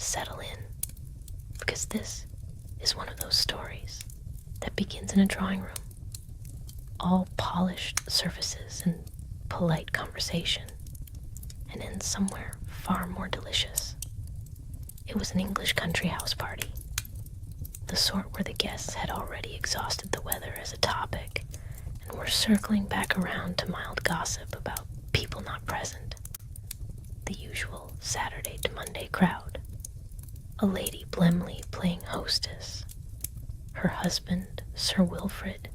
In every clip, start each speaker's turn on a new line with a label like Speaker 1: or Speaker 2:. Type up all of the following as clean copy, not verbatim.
Speaker 1: settle in, because this is one of those stories that begins in a drawing room, all polished surfaces and polite conversation, and ends somewhere far more delicious. It was an English country house party, the sort where the guests had already exhausted the weather as a topic and were circling back around to mild gossip about people not present. The usual Saturday to Monday crowd. A Lady Blemley playing hostess, her husband, Sir Wilfrid,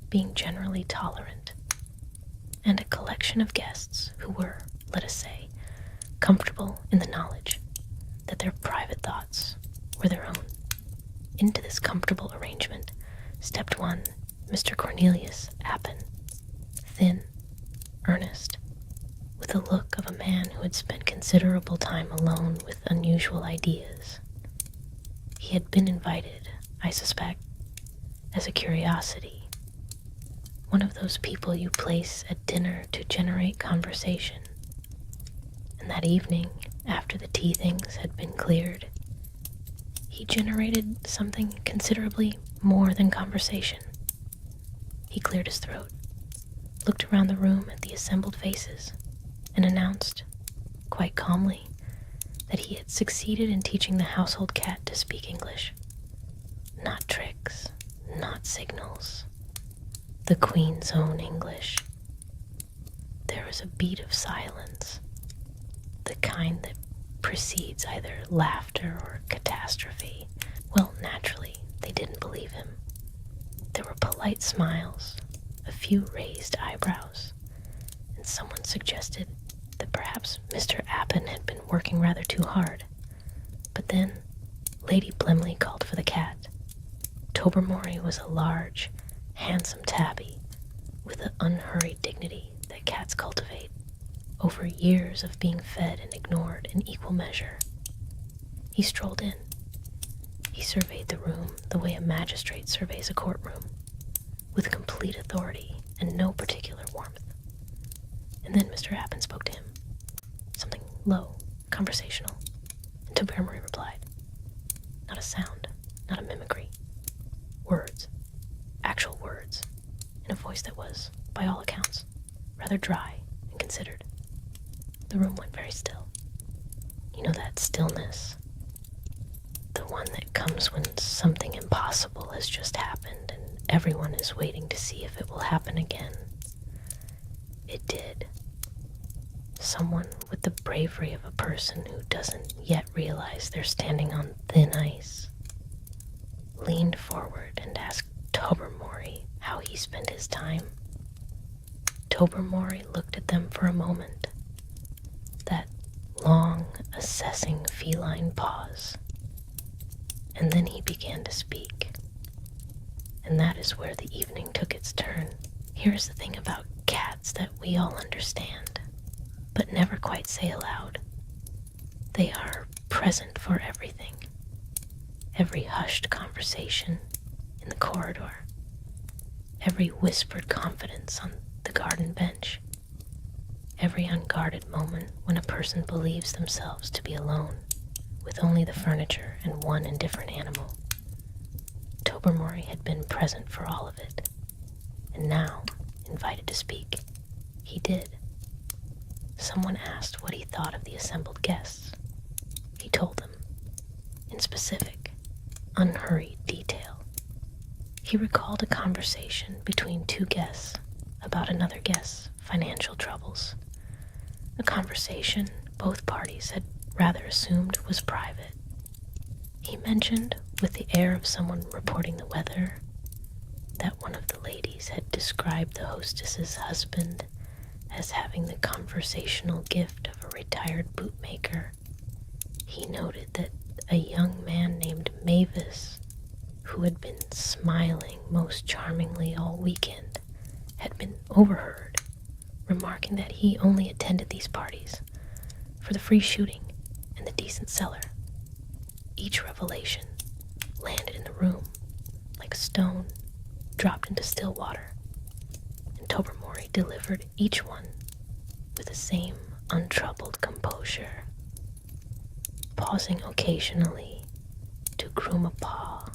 Speaker 1: being generally tolerant, and a collection of guests who were, let us say, comfortable in the knowledge that their private thoughts were their own. Into this comfortable arrangement stepped one, Mr. Cornelius Appin, thin, earnest, with the look of a man who had spent considerable time alone with unusual ideas. He had been invited, I suspect, as a curiosity, one of those people you place at dinner to generate conversation. And that evening, after the tea things had been cleared, he generated something considerably more than conversation. He cleared his throat, looked around the room at the assembled faces, and announced, quite calmly, that he had succeeded in teaching the household cat to speak English. Not tricks, not signals, the Queen's own English. There was a beat of silence, the kind that precedes either laughter or catastrophe. Well, naturally, they didn't believe him. There were polite smiles, a few raised eyebrows, and someone suggested that perhaps Mr. Appin had been working rather too hard. But then Lady Blemley called for the cat. Tobermory was a large, handsome tabby with the unhurried dignity that cats cultivate over years of being fed and ignored in equal measure. He strolled in. He surveyed the room the way a magistrate surveys a courtroom, with complete authority and no particular warmth. And then Mr. Appin spoke to him, something low, conversational, and Tobermory replied. Not a sound, not a mimicry. Words, actual words, in a voice that was, by all accounts, rather dry and considered. The room went very still. You know that stillness, the one that comes when something impossible has just happened and everyone is waiting to see if it will happen again. It did. Someone with the bravery of a person who doesn't yet realize they're standing on thin ice leaned forward and asked Tobermory how he spent his time. Tobermory looked at them for a moment, that long, assessing feline pause, and then he began to speak. And that is where the evening took its turn. Here's the thing about cats that we all understand, but never quite say aloud. They are present for everything. Every hushed conversation in the corridor, every whispered confidence on the garden bench, every unguarded moment when a person believes themselves to be alone, with only the furniture and one indifferent animal. Tobermory had been present for all of it, and now, invited to speak, he did. Someone asked what he thought of the assembled guests. He told them, in specific, unhurried detail. He recalled a conversation between two guests about another guest's financial troubles, a conversation both parties had rather assumed was private. He mentioned, with the air of someone reporting the weather, that one of the ladies had described the hostess's husband as having the conversational gift of a retired bootmaker. He noted that a young man named Mavis, who had been smiling most charmingly all weekend, had been overheard remarking that he only attended these parties for the free shooting and the decent cellar. Each revelation landed in the room like a stone dropped into still water, and Tobermory delivered each one with the same untroubled composure. pausing occasionally to groom a paw,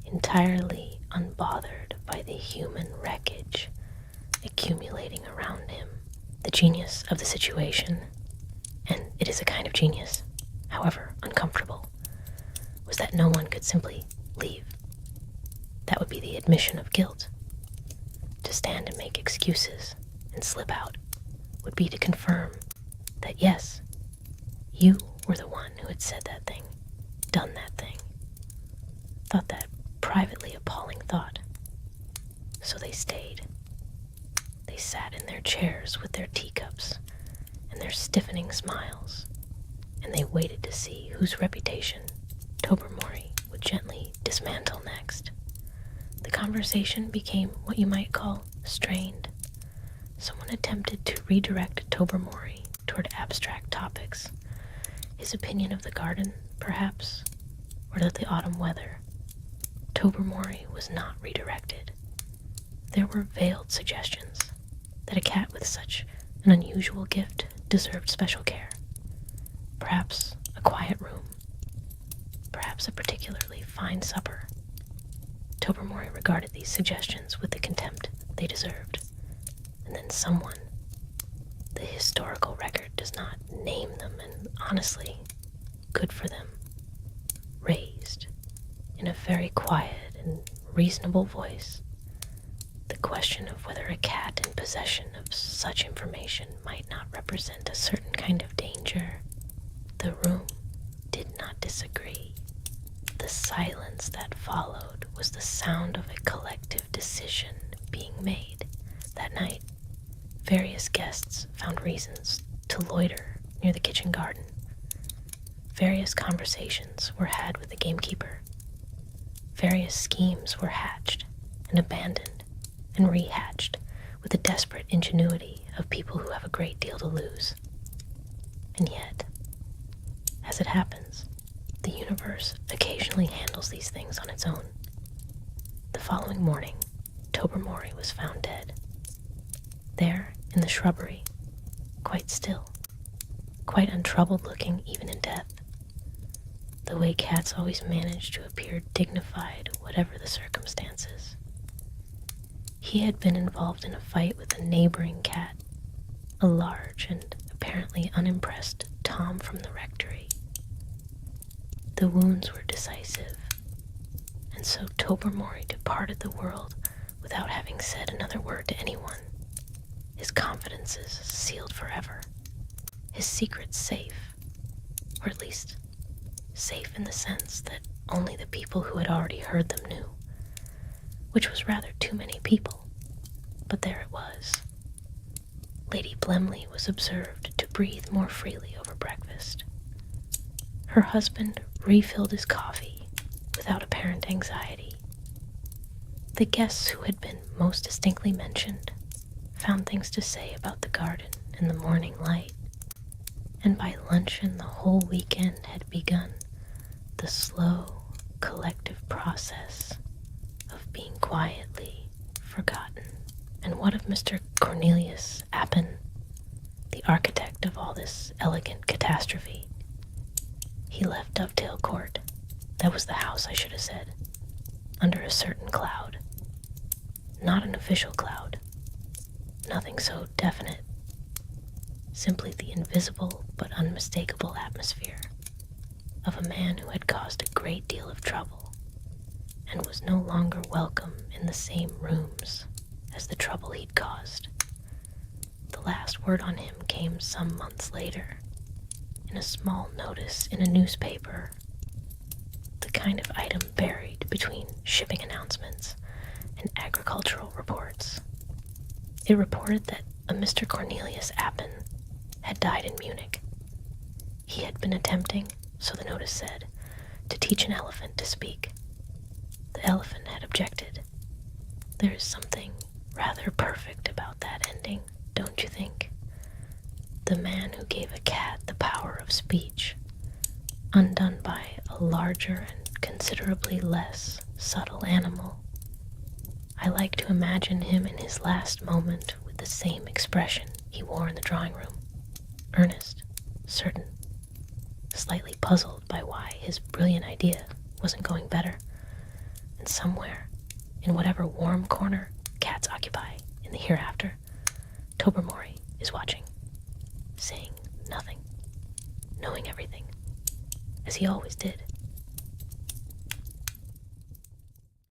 Speaker 1: entirely unbothered by the human wreckage accumulating around him. The genius of the situation, and it is a kind of genius, however uncomfortable, was that no one could simply leave. That would be the admission of guilt. To stand and make excuses and slip out would be to confirm that yes, you were the one who had said that thing, done that thing, thought that privately appalling thought. So they stayed. They sat in their chairs with their teacups and their stiffening smiles, and they waited to see whose reputation Tobermory would gently dismantle next. The conversation became what you might call strained. Someone attempted to redirect Tobermory toward abstract topics. His opinion of the garden, perhaps, or the autumn weather. Tobermory was not redirected. There were veiled suggestions that a cat with such an unusual gift deserved special care. Perhaps a quiet room. Perhaps a particularly fine supper. Tobermory regarded these suggestions with the contempt they deserved. And then someone, the historical record does not name them, and honestly, good for them, raised, in a very quiet and reasonable voice, the question of whether a cat in possession of such information might not represent a certain kind of danger. The room did not disagree. The silence that followed was the sound of a collective decision being made. That night, various guests found reasons to loiter near the kitchen garden. Various conversations were had with the gamekeeper. Various schemes were hatched and abandoned and rehatched with the desperate ingenuity of people who have a great deal to lose. And yet, as it happens, the universe occasionally handles these things on its own. The following morning, Tobermory was found dead. There, in the shrubbery, quite still, quite untroubled looking even in death, the way cats always manage to appear dignified whatever the circumstances. He had been involved in a fight with a neighboring cat, a large and apparently unimpressed Tom from the rectory. The wounds were decisive, and so Tobermory departed the world without having said another word to anyone. His confidences sealed forever, his secrets safe, or at least safe in the sense that only the people who had already heard them knew, which was rather too many people, but there it was. Lady Blemley was observed to breathe more freely over breakfast. Her husband refilled his coffee without apparent anxiety. The guests who had been most distinctly mentioned found things to say about the garden and the morning light, and by luncheon the whole weekend had begun the slow, collective process of being quietly forgotten. And what of Mr. Cornelius Appin, the architect of all this elegant catastrophe? He left Dovetail Court, that was the house I should have said, under a certain cloud. Not an official cloud, nothing so definite, simply the invisible but unmistakable atmosphere of a man who had caused a great deal of trouble and was no longer welcome in the same rooms as the trouble he'd caused. The last word on him came some months later, in a small notice in a newspaper, the kind of item buried between shipping announcements and agricultural reports. It reported that a Mr. Cornelius Appin had died in Munich. He had been attempting, so the notice said, to teach an elephant to speak. The elephant had objected. There is something rather perfect about that ending, don't you think? The man who gave a cat the power of speech, undone by a larger and considerably less subtle animal. I like to imagine him in his last moment with the same expression he wore in the drawing room. Earnest, certain, slightly puzzled by why his brilliant idea wasn't going better. And somewhere, in whatever warm corner cats occupy in the hereafter, Tobermory is watching, saying nothing, knowing everything, as he always did.